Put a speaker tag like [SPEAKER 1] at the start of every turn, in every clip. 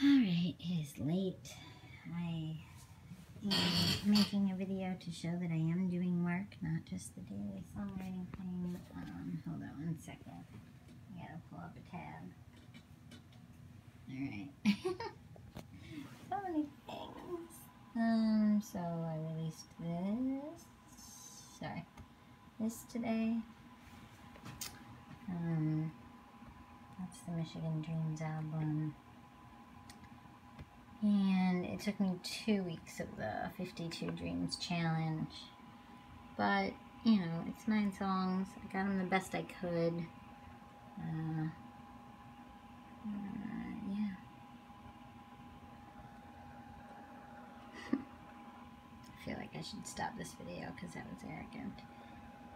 [SPEAKER 1] Alright, it is late. I am making a video to show that I am doing work, not just the daily songwriting thing. Hold on one second. I gotta pull up a tab. Alright. So many things. So I released this today. That's the Michigan Dreams album. And it took me 2 weeks of the 52 Dreams challenge. But, you know, it's 9 songs. I got them the best I could. Yeah. I feel like I should stop this video because that was arrogant.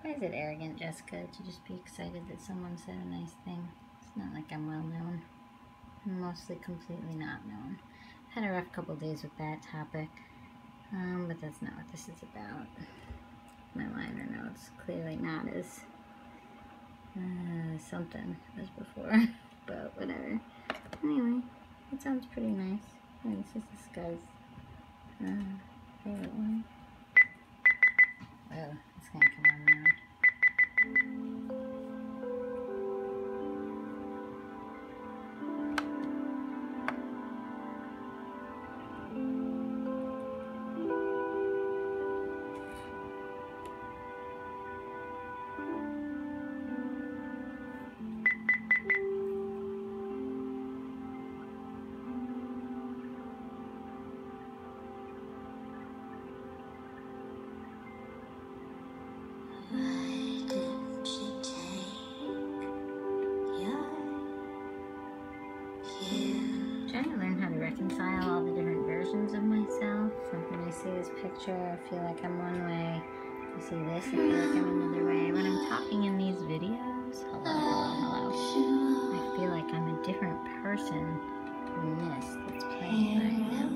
[SPEAKER 1] Why is it arrogant, Jessica, to just be excited that someone said a nice thing? It's not like I'm well known. I'm mostly completely not known. Had a rough couple days with that topic, but that's not what this is about. My liner notes clearly not as something as before, but whatever. Anyway, it sounds pretty nice. Oh, this is this guy's favorite one. Oh, it's gonna come on now. Trying to learn how to reconcile all the different versions of myself. Like when I see this picture, I feel like I'm one way. I see this, I feel like I'm another way. When I'm talking in these videos, hello, I feel like I'm a different person than this that's playing right now.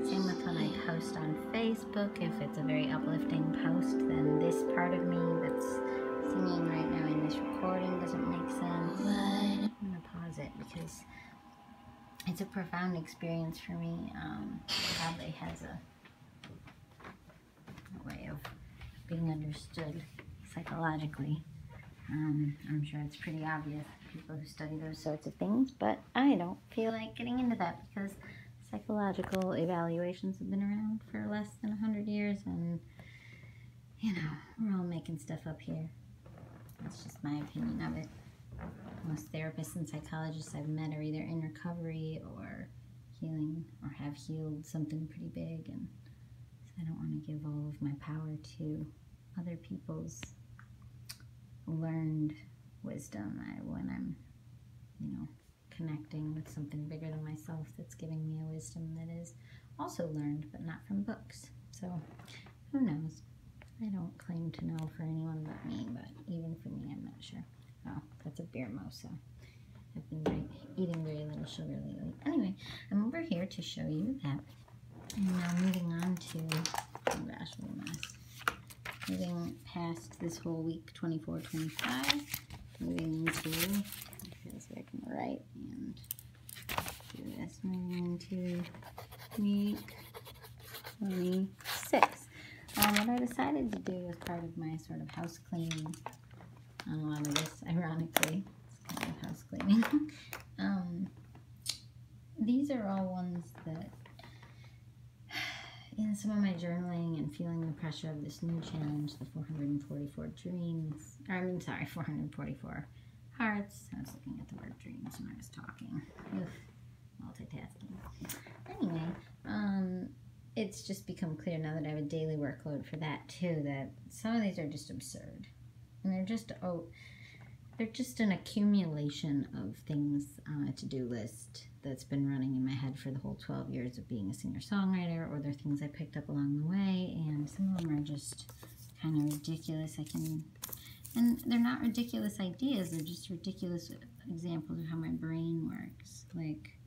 [SPEAKER 1] Same with when I post on Facebook. If it's a very uplifting post, then this part of me that's singing right now in this recording doesn't make sense. I'm gonna pause it because it's a profound experience for me. Probably has a way of being understood psychologically. I'm sure it's pretty obvious to people who study those sorts of things, but I don't feel like getting into that because psychological evaluations have been around for less than 100 years, and, you know, we're all making stuff up here. That's just my opinion of it. Most therapists and psychologists I've met are either in recovery or healing or have healed something pretty big, and so I don't want to give all of my power to other people's learned wisdom when I'm, you know, connecting with something bigger than myself that's giving me a wisdom that is also learned but not from books. So who knows? I don't claim to know for anyone but me, but even for me, I'm not sure. Oh, that's a beer mosa. I've been eating very little sugar lately. Anyway, I'm over here to show you that. And now moving on to, oh gosh, what a mess. Moving past this whole week 24, 25. Moving into, it feels like I can write and do this. Moving into week 26. What I decided to do as part of my sort of house cleaning on a lot of this, ironically, it's kind of house cleaning. These are all ones that, in some of my journaling and feeling the pressure of this new challenge, the 444 dreams, or I mean, sorry, 444 hearts. I was looking at the word dreams when I was talking. Oof, multitasking. Anyway, it's just become clear now that I have a daily workload for that too, that some of these are just absurd. And they're just an accumulation of things on a to-do list that's been running in my head for the whole 12 years of being a singer-songwriter, or they're things I picked up along the way, and some of them are just kind of ridiculous. And they're not ridiculous ideas, they're just ridiculous examples of how my brain works. Like,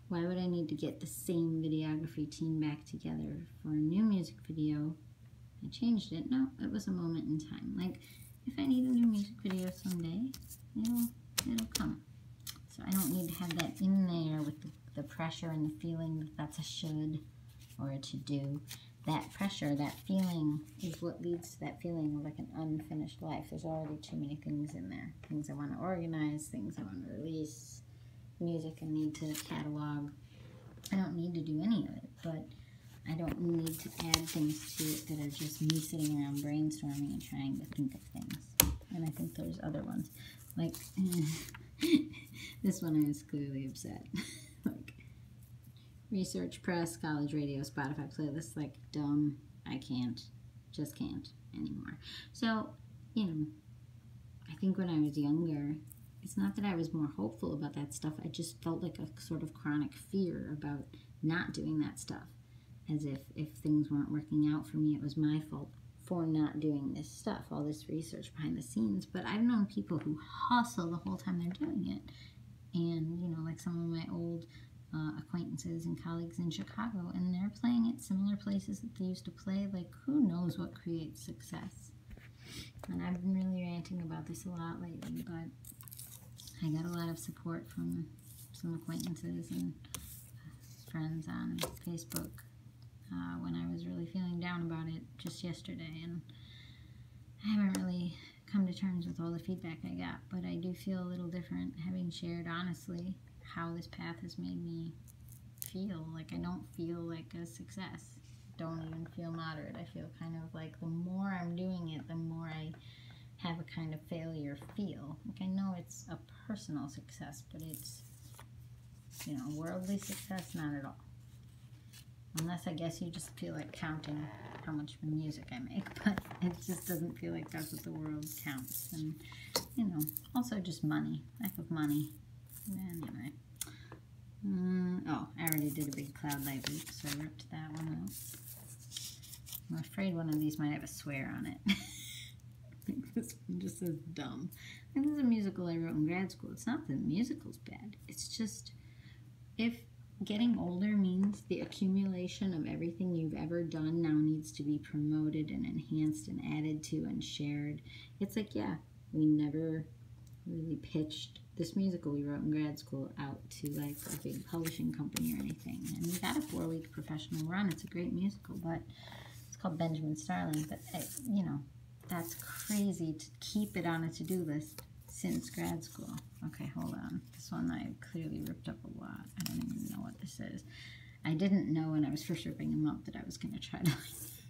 [SPEAKER 1] why would I need to get the same videography team back together for a new music video? I changed it. No, it was a moment in time. Like, if I need a new music video someday, it'll come. So I don't need to have that in there with the the pressure and the feeling that that's a should or a to-do. That pressure, that feeling is what leads to that feeling of like an unfinished life. There's already too many things in there. Things I want to organize, things I want to release, music I need to catalog. I don't need to do any of it, but I don't need to add things to it that are just me sitting around brainstorming and trying to think of things. And I think there's other ones. Like, this one I was clearly upset. Like, research, press, college radio, Spotify playlist, like, dumb. I can't. Just can't anymore. So, you know, I think when I was younger, it's not that I was more hopeful about that stuff. I just felt like a sort of chronic fear about not doing that stuff. As if things weren't working out for me, it was my fault for not doing this stuff, all this research behind the scenes. But I've known people who hustle the whole time they're doing it. And, you know, like some of my old acquaintances and colleagues in Chicago, and they're playing at similar places that they used to play. Like, who knows what creates success? And I've been really ranting about this a lot lately, but I got a lot of support from some acquaintances and friends on Facebook when I was really feeling down about it just yesterday, and I haven't really come to terms with all the feedback I got, but I do feel a little different having shared honestly how this path has made me feel. Like, I don't feel like a success. Don't even feel moderate. I feel kind of like the more I'm doing it, the more I have a kind of failure feel. Like, I know it's a personal success, but it's, you know, worldly success, not at all. Unless I guess you just feel like counting how much music I make, but it just doesn't feel like that's what the world counts. And, you know, also just money. Lack of money. Anyway. Oh, I already did a big Cloud Light week, so I ripped that one out. I'm afraid one of these might have a swear on it. This one just says dumb. This is a musical I wrote in grad school. It's not that the musical's bad. It's just, if getting older means the accumulation of everything you've ever done now needs to be promoted and enhanced and added to and shared. It's like, yeah, we never really pitched this musical we wrote in grad school out to like a big publishing company or anything. And we got a 4-week professional run. It's a great musical, but it's called Benjamin Starling. But, you know, that's crazy to keep it on a to-do list since grad school. Okay, hold on. This one I clearly ripped up a lot. I don't even know what this is. I didn't know when I was first ripping them up that I was going to try to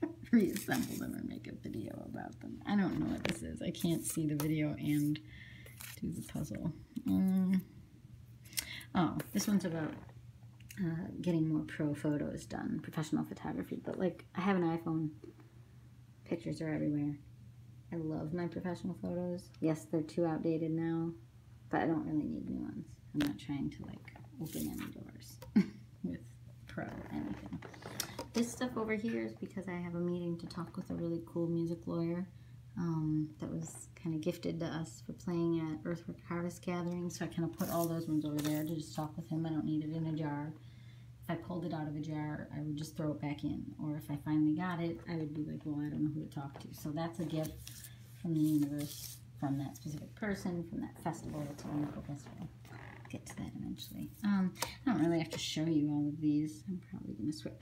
[SPEAKER 1] like, reassemble them or make a video about them. I don't know what this is. I can't see the video and do the puzzle. Oh, this one's about getting more pro photos done, professional photography. But like, I have an iPhone. Pictures are everywhere. I love my professional photos. Yes, they're too outdated now, but I don't really need new ones. I'm not trying to like open any doors with pro anything. This stuff over here is because I have a meeting to talk with a really cool music lawyer that was kind of gifted to us for playing at Earthwork Harvest Gathering. So I kind of put all those ones over there to just talk with him. I don't need it in a jar. If I pulled it out of a jar, I would just throw it back in. Or if I finally got it, I would be like, well, I don't know who to talk to. So that's a gift from the universe, from that specific person, from that festival. It's a wonderful festival. I'll get to that eventually. I don't really have to show you all of these. I'm probably going to swear.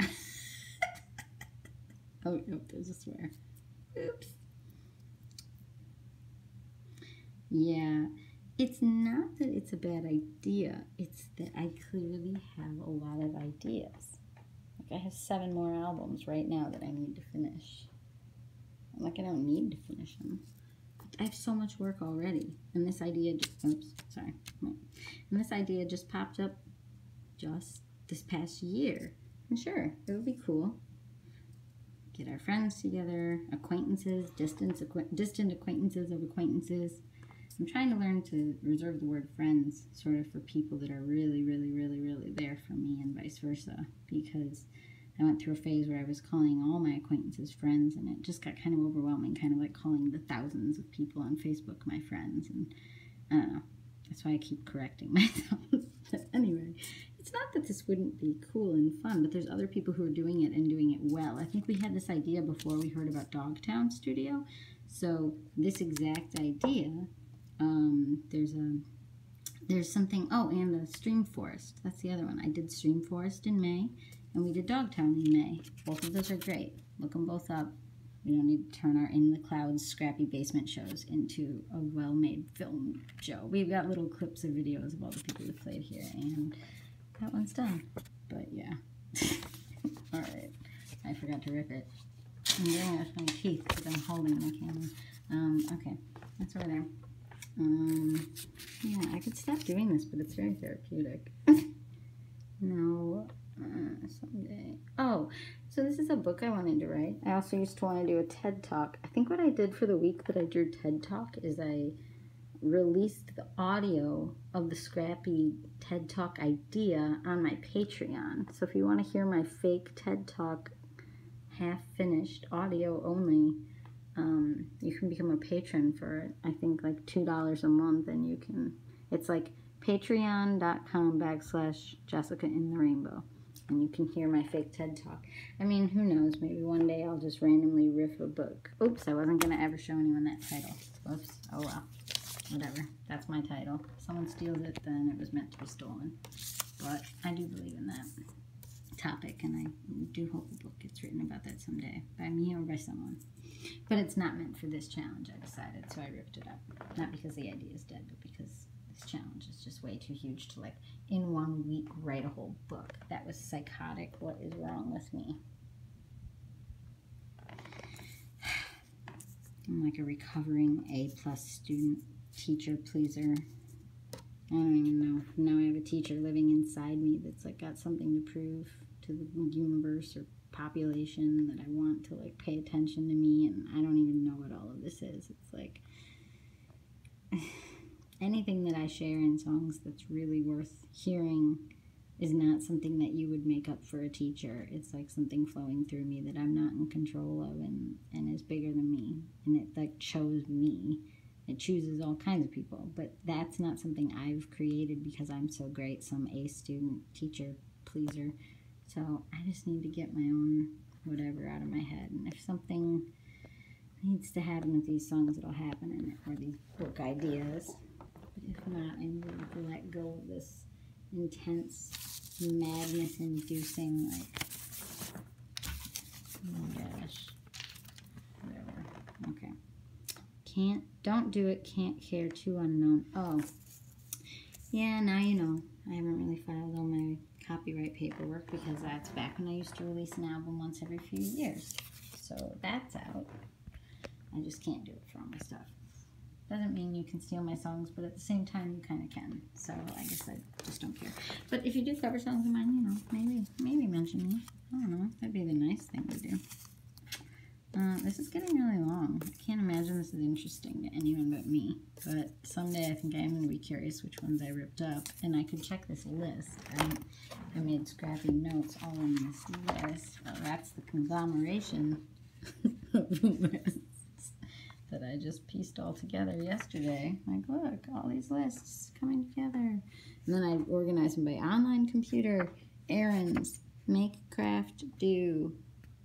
[SPEAKER 1] Oh, nope, there's a swear. Oops. Yeah. It's not that it's a bad idea, it's that I clearly have a lot of ideas. Like, I have 7 more albums right now that I need to finish. Like, I don't need to finish them. I have so much work already. And this idea just, oops, sorry. And this idea just popped up just this past year. And sure, it would be cool. Get our friends together, acquaintances, distant acquaintances of acquaintances. I'm trying to learn to reserve the word friends sort of for people that are really, really, really, really there for me and vice versa, because I went through a phase where I was calling all my acquaintances friends, and it just got kind of overwhelming, kind of like calling the thousands of people on Facebook my friends, and I don't know. That's why I keep correcting myself. But anyway, it's not that this wouldn't be cool and fun, but there's other people who are doing it and doing it well. I think we had this idea before we heard about Dogtown Studio. So this exact idea, there's a There's something, oh, and a Stream Forest. That's the other one. I did Stream Forest in May, and we did Dogtown in May. Both of those are great. Look them both up. We don't need to turn our In the Clouds scrappy basement shows into a well-made film show. We've got little clips of videos of all the people who played here, and that one's done. But yeah. Alright. I forgot to rip it. I'm doing it with my teeth because I'm holding my camera. Okay. That's over there. Yeah, I could stop doing this, but it's very therapeutic. No, someday. Oh, so this is a book I wanted to write. I also used to want to do a TED Talk. I think what I did for the week that I drew TED Talk is I released the audio of the scrappy TED Talk idea on my Patreon. So if you want to hear my fake TED Talk half-finished audio only, you can become a patron for, I think, like $2 a month, and you can, it's like patreon.com/Jessica in the Rainbow, and you can hear my fake TED Talk. I mean, who knows, maybe one day I'll just randomly riff a book. Oops, I wasn't going to ever show anyone that title. Whoops, oh well, whatever, that's my title. If someone steals it, then it was meant to be stolen, but I do believe in that topic, and I do hope a book gets written about that someday, by me or by someone. But it's not meant for this challenge, I decided, so I ripped it up. Not because the idea is dead, but because this challenge is just way too huge to, like, in 1 week write a whole book. That was psychotic. What is wrong with me? I'm like a recovering A+ student, teacher pleaser. I don't even know. Now I have a teacher living inside me that's, like, got something to prove to the universe or population that I want to, like, pay attention to me, and I don't even know what all of this is. It's like anything that I share in songs that's really worth hearing is not something that you would make up for a teacher. It's like something flowing through me that I'm not in control of, and is bigger than me, and it, like, chose me. It chooses all kinds of people, but that's not something I've created because I'm so great, some A student, teacher, pleaser. So I just need to get my own whatever out of my head. And if something needs to happen with these songs, it'll happen, or these book ideas. But if not, I need to let go of this intense, madness-inducing, like, oh my gosh, whatever. Okay. Don't do it, can't care, too unknown. Oh, yeah, now you know. I haven't really filed all my copyright paperwork because that's back when I used to release an album once every few years. So that's out. I just can't do it for all my stuff. Doesn't mean you can steal my songs, but at the same time you kind of can. So I guess I just don't care. But if you do cover songs of mine, you know, maybe mention me. I don't know. That'd be the nice thing to do. This is getting really long. I can't imagine this is interesting to anyone but me. But someday I think I'm going to be curious which ones I ripped up. And I could check this list. I made scrappy notes all on this list. Well, that's the conglomeration of lists that I just pieced all together yesterday. Like, look, all these lists coming together. And then I organized them by online computer, errands, make, craft, do,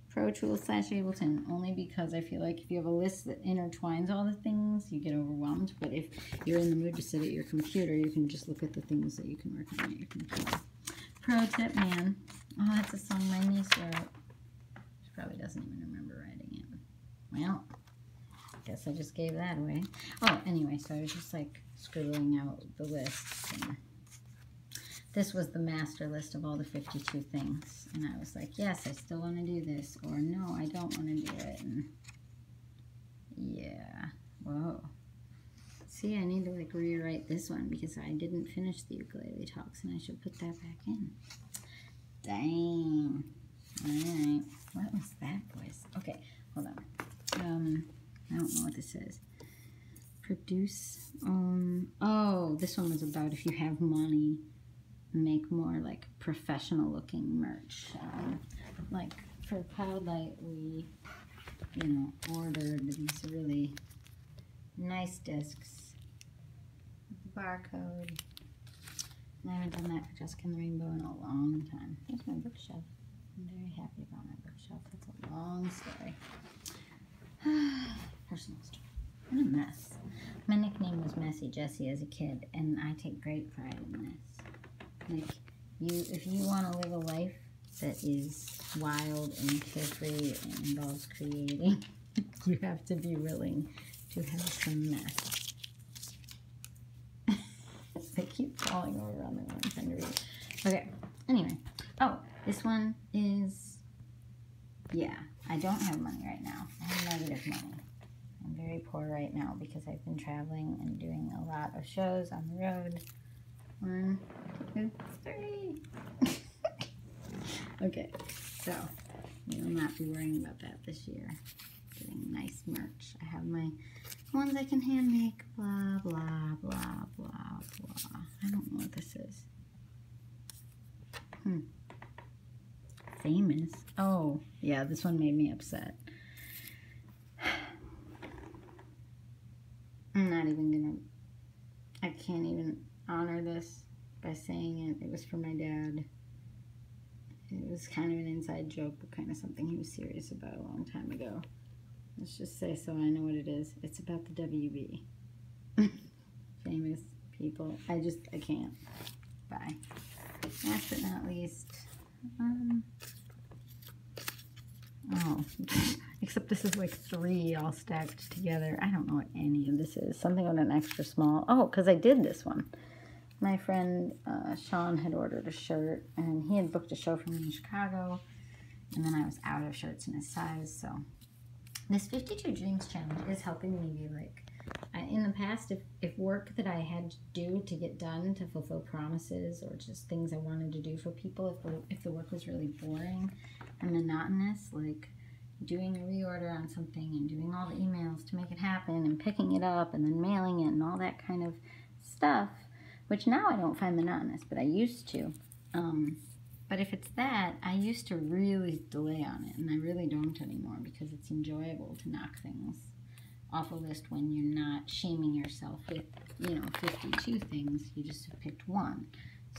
[SPEAKER 1] Pro Tools / Ableton, only because I feel like if you have a list that intertwines all the things, you get overwhelmed. But if you're in the mood to sit at your computer, you can just look at the things that you can work on at your computer. Pro tip, man. Oh, that's a song my niece wrote. She probably doesn't even remember writing it. Well, I guess I just gave that away. Oh, anyway, so I was just like scribbling out the lists, and this was the master list of all the 52 things. And I was like, yes, I still want to do this. Or no, I don't want to do it. And yeah. Whoa. See, I need to like rewrite this one because I didn't finish the ukulele talks and I should put that back in. Dang. Alright. What was that voice? Okay, hold on. I don't know what this is. Produce. Oh, this one was about if you have money, make more like professional looking merch. Like for Cloudlight, we, you know, ordered these really nice discs with the barcode. And I haven't done that for Jessica in the Rainbow in a long time. Here's my bookshelf. I'm very happy about my bookshelf. That's a long story. Personal story. What a mess. My nickname was Messy Jessie as a kid, and I take great pride in this. Like, if you want to live a life that is wild and carefree and involves creating, you have to be willing to have some mess. They keep falling over on the one I'm trying to read. Okay, anyway. Oh, this one is, yeah, I don't have money right now. I have negative money. I'm very poor right now because I've been traveling and doing a lot of shows on the road. 1, 2, 3. Okay, so we will not be worrying about that this year. Getting nice merch. I have my ones I can hand make. Blah, blah, blah, blah, blah. I don't know what this is. Famous. Oh, yeah, this one made me upset. I'm not even gonna, I can't even honor this by saying it. It was for my dad. It was kind of an inside joke, but kind of something he was serious about a long time ago. Let's just say so I know what it is. It's about the WB. Famous people. I can't. Bye. Last but not least, oh, except this is like 3 all stacked together. I don't know what any of this is. Something on an extra small. Oh, because I did this one. My friend Sean had ordered a shirt, and he had booked a show for me in Chicago, and then I was out of shirts in his size, so this 52 Dreams Challenge is helping me be like, in the past, if work that I had to do to get done to fulfill promises or just things I wanted to do for people, if the work was really boring and monotonous, like doing a reorder on something and doing all the emails to make it happen and picking it up and then mailing it and all that kind of stuff, which now I don't find monotonous, but I used to. But if it's that, I used to really delay on it, and I really don't anymore because it's enjoyable to knock things off a list when you're not shaming yourself with, 52 things. You just have picked one.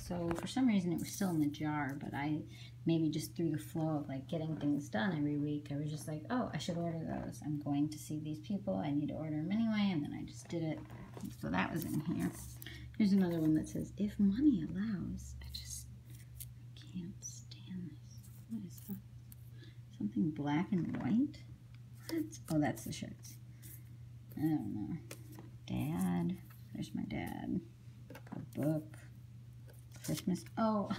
[SPEAKER 1] So for some reason it was still in the jar, but I maybe just through the flow of like getting things done every week, I was just like, oh, I should order those. I'm going to see these people. I need to order them anyway, and then I just did it. So that was in here. Here's another one that says, if money allows. I can't stand this. What is that? Something black and white? What? Oh, that's the shirts. I don't know. Dad. There's my dad. A book. Christmas. Oh.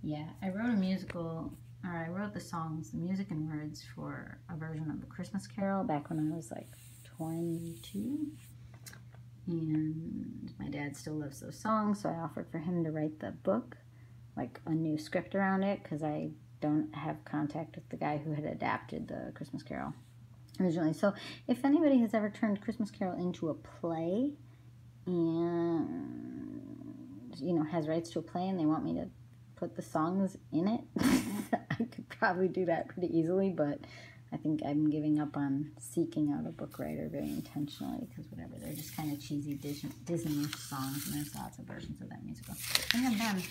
[SPEAKER 1] Yeah, I wrote a musical, or I wrote the songs, the music and words for a version of the Christmas Carol back when I was like 22. And my dad still loves those songs, so I offered for him to write the book, like a new script around it, because I don't have contact with the guy who had adapted the Christmas Carol originally. So if anybody has ever turned Christmas Carol into a play and, has rights to a play and they want me to put the songs in it, I could probably do that pretty easily, but I think I'm giving up on seeking out a book writer very intentionally because whatever, they're just kind of cheesy Disney-ish songs, and there's lots of versions of that musical. I have them.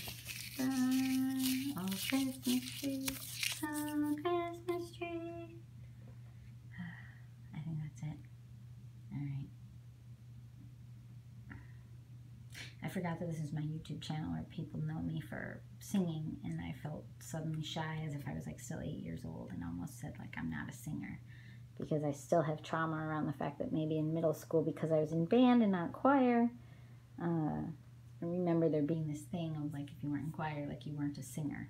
[SPEAKER 1] Oh, Christmas tree, oh, Christmas tree. I think that's it. All right. I forgot that this is my YouTube channel where people know me for singing, and I felt suddenly shy as if I was like still 8 years old and almost said like I'm not a singer because I still have trauma around the fact that maybe in middle school, because I was in band and not choir, I remember there being this thing of like if you weren't in choir, like you weren't a singer.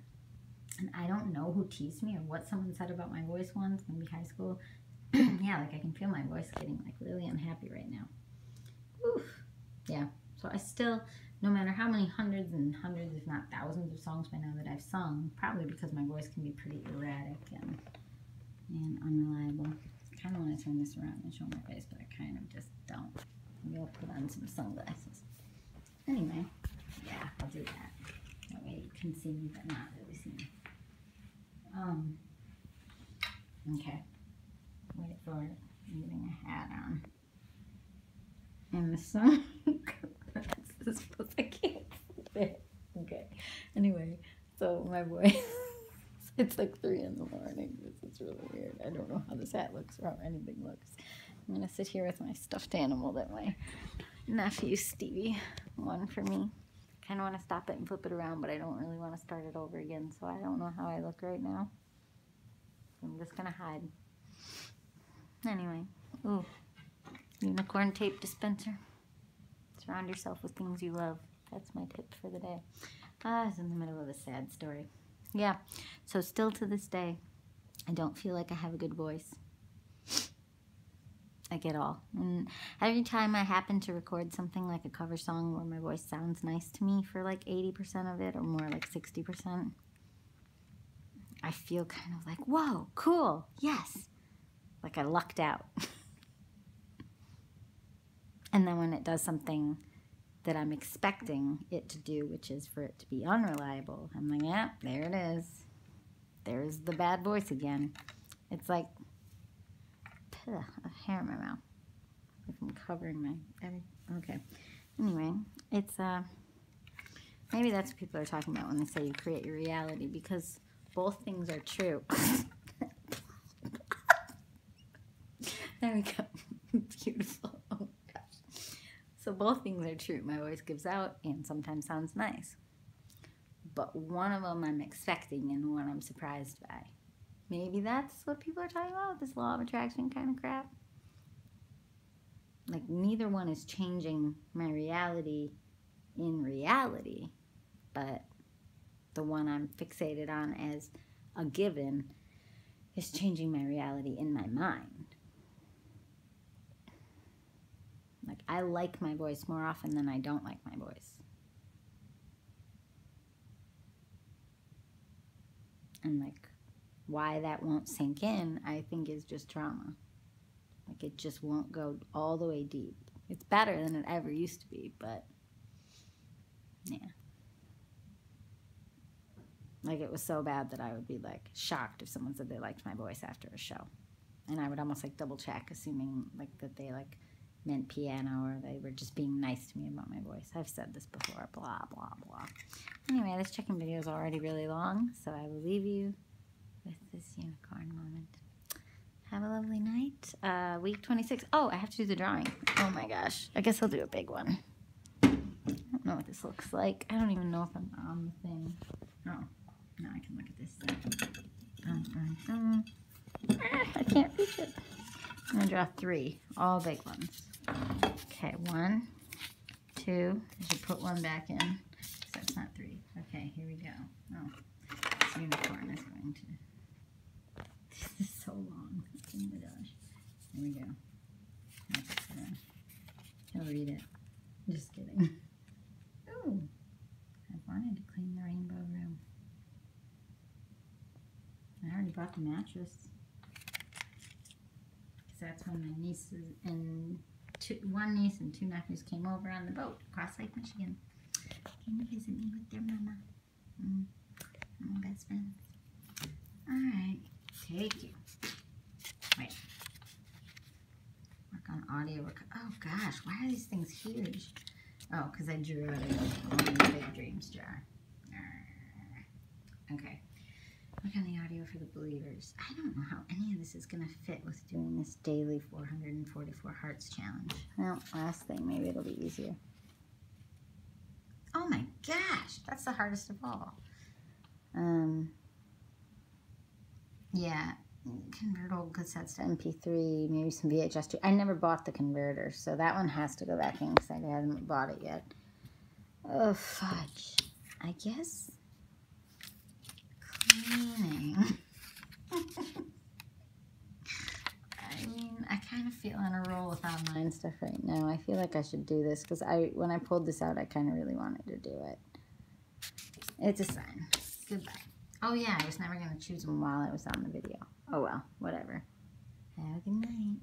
[SPEAKER 1] And I don't know who teased me or what someone said about my voice once, maybe high school. Yeah, like I can feel my voice getting like really unhappy right now. Oof. Yeah. So I still, no matter how many hundreds and hundreds, if not thousands of songs by now that I've sung, probably because my voice can be pretty erratic and unreliable. I kind of want to turn this around and show my face, but I kind of just don't. Maybe I'll put on some sunglasses. Anyway, yeah, I'll do that. That way you can see me, but not really see me. Okay. Wait for it. I'm getting a hat on. And the sun. I can't fit. Okay. Anyway, so my voice, it's like 3 in the morning. This is really weird. I don't know how this hat looks or how anything looks. I'm gonna sit here with my stuffed animal that my nephew Stevie won for me. Kind of want to stop it and flip it around, but I don't really want to start it over again, so I don't know how I look right now. I'm just gonna hide. Anyway, ooh, unicorn tape dispenser. Surround yourself with things you love. That's my tip for the day. I was in the middle of a sad story. Yeah, so still to this day, I don't feel like I have a good voice. Like at all. And every time I happen to record something like a cover song where my voice sounds nice to me for like 80% of it, or more like 60%, I feel kind of like, whoa, cool, yes. Like I lucked out. And then when it does something that I'm expecting it to do, which is for it to be unreliable, I'm like, yeah, there it is. There's the bad voice again. It's like a hair in my mouth. If I'm covering my okay. Anyway, it's maybe that's what people are talking about when they say you create your reality, because both things are true. There we go. Beautiful. Oh my gosh. So both things are true. My voice gives out and sometimes sounds nice. But one of them I'm expecting and one I'm surprised by. Maybe that's what people are talking about, this law of attraction kind of crap. Like, neither one is changing my reality in reality, but the one I'm fixated on as a given is changing my reality in my mind. Like, I like my voice more often than I don't like my voice. And, like, why that won't sink in, I think, is just trauma. Like, it just won't go all the way deep. It's better than it ever used to be, but yeah. Like, it was so bad that I would be, like, shocked if someone said they liked my voice after a show. And I would almost, like, double check, assuming, like, that they, like, meant piano or they were just being nice to me about my voice. I've said this before, blah, blah, blah. Anyway, this check-in video is already really long, so I will leave you with this unicorn moment. Have a lovely night. Week 26. Oh, I have to do the drawing. Oh my gosh. I guess I'll do a big one. I don't know what this looks like. I don't even know if I'm on the thing. Oh, now I can look at this thing. I can't reach it. I'm going to draw 3, all big ones. Okay, 1, 2. I should put 1 back in, because that's not 3. Okay, here we go. Oh, this unicorn is going to... This is so long. Oh my gosh. Here we go. He'll read it. Just kidding. Ooh. I wanted to clean the rainbow room. I already bought the mattress. Because that's when my nieces and one niece and 2 nephews came over on the boat across Lake Michigan. Came to visit me with their mama. My best friends. Alright. Take you. Wait. Work on audio. Oh gosh, why are these things huge? Oh, because I drew out one of the big dreams jar. Okay. Work on the audio for the believers. I don't know how any of this is going to fit with doing this daily 444 hearts challenge. Well, last thing, maybe it'll be easier. Oh my gosh, that's the hardest of all. Yeah, convert old cassettes to MP3, maybe some VHS too. I never bought the converter, so that one has to go back in because I haven't bought it yet. Oh, fudge. I guess cleaning. I mean, I kind of feel on a roll with online stuff right now. I feel like I should do this because when I pulled this out, I kind of really wanted to do it. It's a sign. Goodbye. Oh yeah, I was never going to choose them while I was on the video. Oh well, whatever. Have a good night.